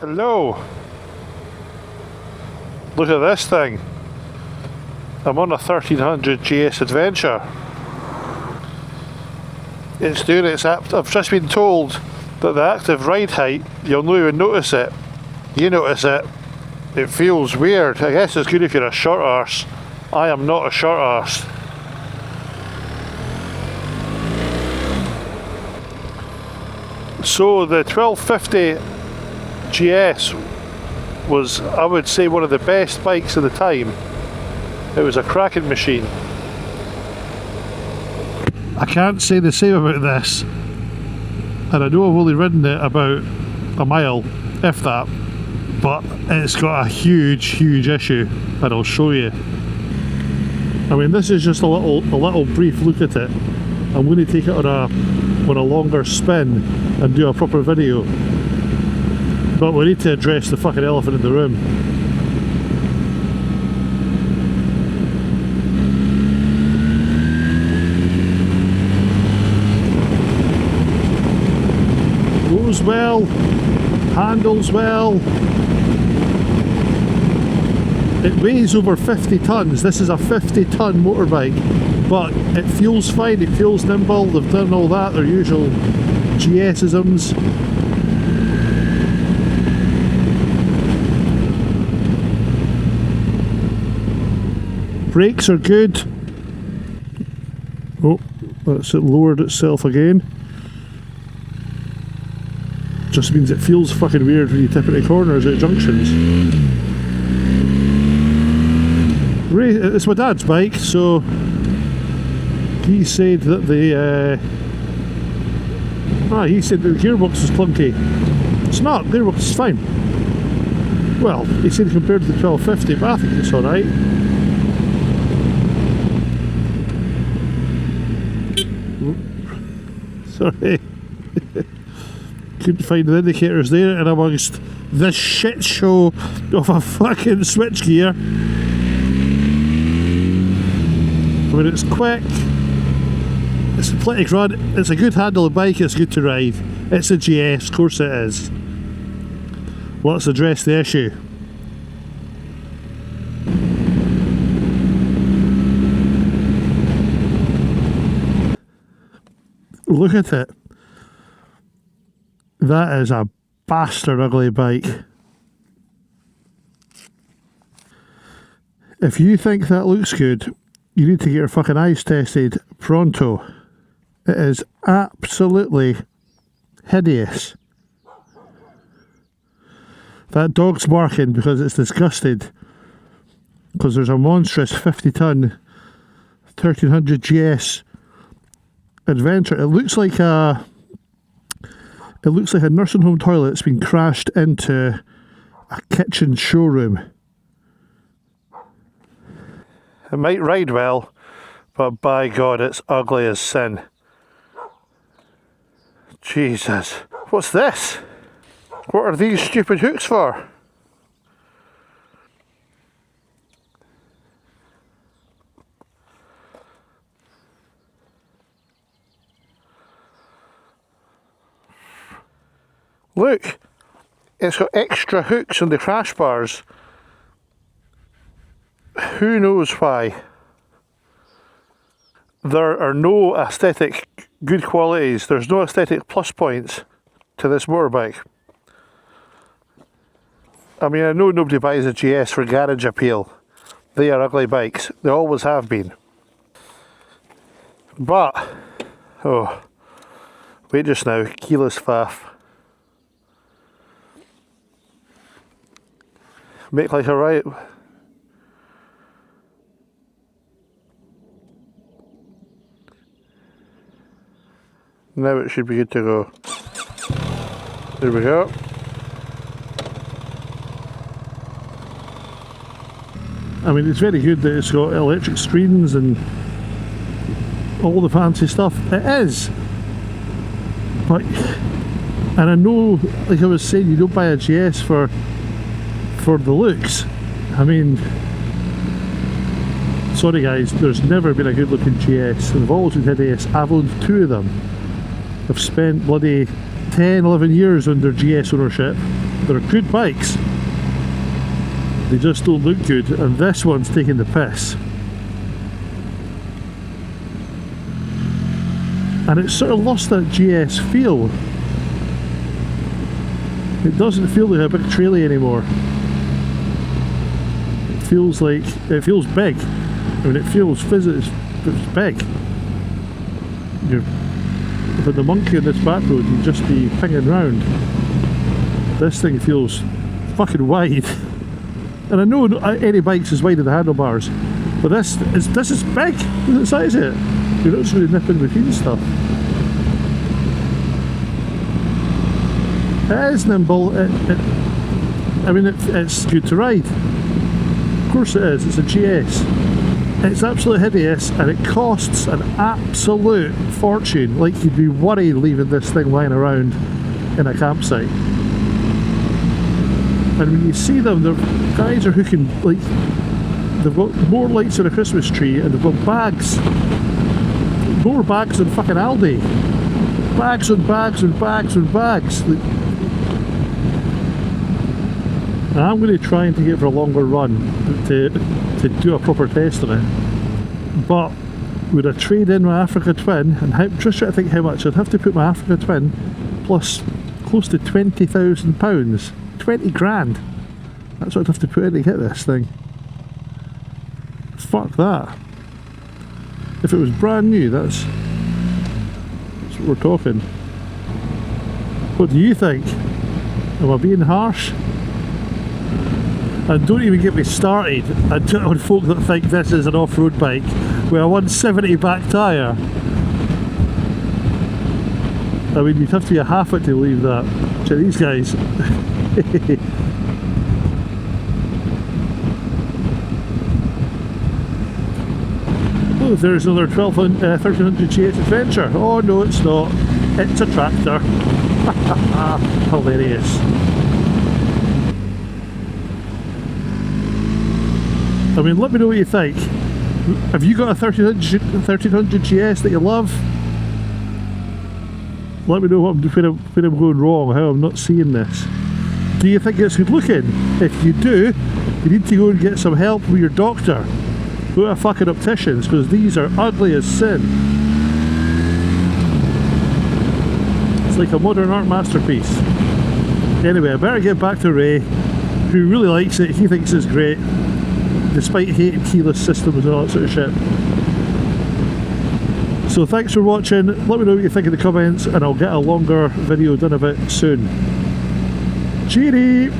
Hello. Look at this thing. I'm on a 1300 GS Adventure. It's doing its I've just been told that the active ride height, you'll not even notice it. You notice it. It feels weird. I guess it's good if you're a short arse. I am not a short arse. So the 1250 GS was, I would say, one of the best bikes of the time. It was a cracking machine. I can't say the same about this, and I know I've only ridden it about a mile, if that, but it's got a huge issue, and I'll show you. I mean, this is just a little brief look at it. I'm going to take it on a longer spin and do a proper video. But we need to address the fucking elephant in the room. Goes well, handles well. It weighs over 50 tons. This is a 50-ton motorbike, but it feels fine, it feels nimble. They've done all that, their usual GS-isms. Brakes are good. Oh, that's it lowered itself again. Just means it feels fucking weird when you tip into corners at junctions. It's my dad's bike, so he said that he said that the gearbox was clunky. It's not, the gearbox is fine. Well, he said compared to the 1250, but I think it's alright. Sorry. Couldn't find the indicators there, and amongst this shit show of a fucking switchgear. I mean, it's quick, it's a athletic run, it's a good handling bike, it's good to ride. It's a GS, of course it is. Let's address the issue. Look at it. That is a bastard ugly bike. If you think that looks good, you need to get your fucking eyes tested pronto. It is absolutely hideous. That dog's barking because it's disgusted, because there's a monstrous 50-ton 1300 GS Adventure. It looks like a nursing home toilet that's been crashed into a kitchen showroom. It might ride well, but by God, it's ugly as sin. Jesus, what's this? What are these stupid hooks for? Look, it's got extra hooks on the crash bars. Who knows why? There are no aesthetic good qualities, there's no aesthetic plus points to this motorbike. I mean, I know nobody buys a GS for garage appeal. They are ugly bikes, they always have been. But, oh, wait just now, keyless faff. Make like a right. Now it should be good to go. There we go. I mean, it's very good that it's got electric screens and all the fancy stuff. It is. But, and I know, like I was saying, you don't buy a GS for the looks. I mean, sorry guys, there's never been a good looking GS. They've always been hideous. I've owned two of them. I've spent bloody 10, 11 years under GS ownership, They're good bikes. They just don't look good, and this one's taking the piss. And it's sort of lost that GS feel. It doesn't feel like a big trailer anymore. It feels big. I mean, it feels it's big. With the monkey on this back road, you'd just be pinging round. This thing feels fucking wide. And I know any bike's as wide as the handlebars, but this is big. Look at the size of it. You're not just really nipping between stuff. It is nimble. I mean, it's good to ride. Of course it is. It's a GS. It's absolutely hideous, and it costs an absolute fortune. Like, you'd be worried leaving this thing lying around in a campsite. And when you see them, the guys are hooking, like, they've got more lights than a Christmas tree, and they've got bags. More bags than fucking Aldi. Bags and bags and bags and bags. And I'm going to try and take it for a longer run to do a proper test on it. But would I trade in my Africa Twin, and just try to think how much I'd have to put my Africa Twin plus close to £20,000. 20 grand. That's what I'd have to put in to get this thing. Fuck that. If it was brand new, that's what we're talking. What do you think? Am I being harsh? And don't even get me started on folk that think this is an off-road bike with a 170 back tyre. I mean, you'd have to be a half it to believe that. Check these guys. Oh, there's another 1300 GS adventure. Oh no, it's not. It's a tractor. Hilarious. I mean, let me know what you think. Have you got a 1300 GS that you love? Let me know where I'm going wrong, how I'm not seeing this. Do you think it's good looking? If you do, you need to go and get some help with your doctor. Go to a fucking opticians, because these are ugly as sin. It's like a modern art masterpiece. Anyway, I better get back to Ray, who really likes it. He thinks it's great, despite hating keyless systems and all that sort of shit. So thanks for watching. Let me know what you think in the comments, and I'll get a longer video done of it soon. Cheery!